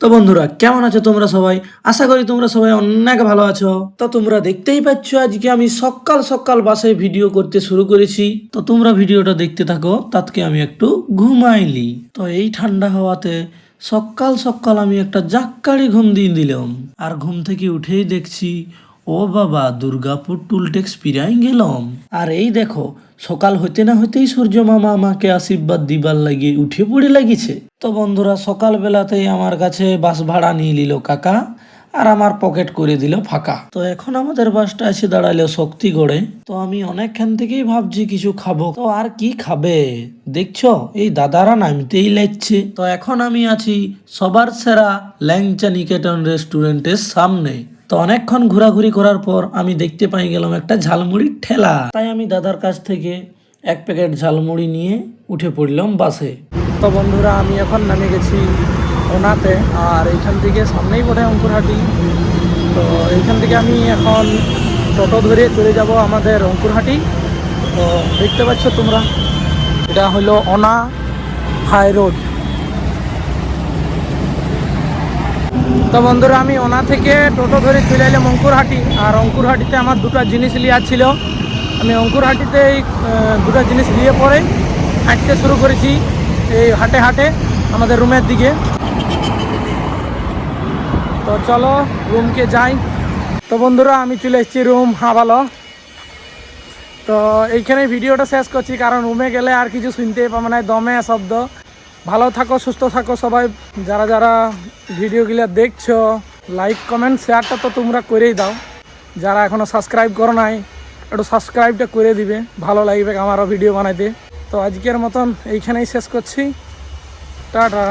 তো বন্ধুরা কেমন আছো তোমরা সবাই? আশা করি তোমরা সবাই অনেক ভালো আছো। তো তোমরা দেখতেই পাচ্ছ আজকে আমি সকাল সকাল বাসে ভিডিও করতে শুরু করেছি। তো তোমরা ভিডিওটা দেখতে থাকো, তাতকে আমি একটু ঘুমাইলি। তো এই ঠান্ডা হাওয়াতে সকাল সকাল আমি একটা জাক্কারি ঘুম দিয়ে দিলাম। আর ঘুম থেকে উঠেই দেখছি ও বাবা দুর্গাপুর টুলটেক্স পিরাই গেলাম। আর এই দেখো সকাল হইতে না হইতেই সূর্য মামা আমাকে আশীর্বাদ দিবার লাগিয়ে উঠে পড়ে লাগিছে। তো বন্ধুরা সকাল বেলাতেই আমার কাছে বাস ভাড়া নিয়ে নিল কাকা, আর আমার পকেট করে দিল ফাঁকা। তো এখন আমাদের বাসটা এসে দাঁড়ালো শক্তিগড়ে। তো আমি অনেকক্ষণ থেকেই ভাবছি কিছু খাবো, তো আর কি খাবে দেখছো এই দাদারা নামতেই লাগছে। তো এখন আমি আছি সবার সেরা ল্যাংচা নিকেতন রেস্টুরেন্টের সামনে। তো অনেকক্ষণ ঘোরাঘুরি করার পর আমি দেখতে পাই গেলাম একটা ঝালমুড়ির ঠেলা। তাই আমি দাদার কাছ থেকে এক প্যাকেট ঝালমুড়ি নিয়ে উঠে পড়লাম বাসে। তো বন্ধুরা আমি এখন নামে গেছি ওনাতে, আর এইখান থেকে সামনেই পড়ে অঙ্কুরহাটি। তো এইখান থেকে আমি এখন টোটো ধরে চলে যাব আমাদের অঙ্কুরহাটি। তো দেখতে পাচ্ছ তোমরা, এটা হলো ওনা হাই রোড। তো বন্ধুরা আমি ওনা থেকে টোটো ধরে চলে এলাম অঙ্কুরহাটি। আর অঙ্কুরহাটিতে আমার দুটো জিনিস লিয়ার ছিল। আমি অঙ্কুরহাটিতে এই দুটো জিনিস নিয়ে পরে হাঁটতে শুরু করেছি এই হাটে হাটে আমাদের রুমের দিকে। তো চলো রুমকে যাই। তো বন্ধুরা আমি চলে এসেছি রুম। হ্যাঁ ভালো। তো এইখানে ভিডিওটা শেষ করছি, কারণ রুমে গেলে আর কিছু শুনতেই পাবো না, দমে শব্দ। ভালো থাকো, সুস্থ থাকো সবাই। যারা যারা ভিডিওগুলো দেখছো লাইক কমেন্ট শেয়ারটা তো তোমরা করেই দাও। যারা এখনও সাবস্ক্রাইব করো নাই একটু সাবস্ক্রাইবটা করে দিবে, ভালো লাগবে আমারও ভিডিও বানাইতে। তো আজকের মতন এইখানেই শেষ করছি। টাটা।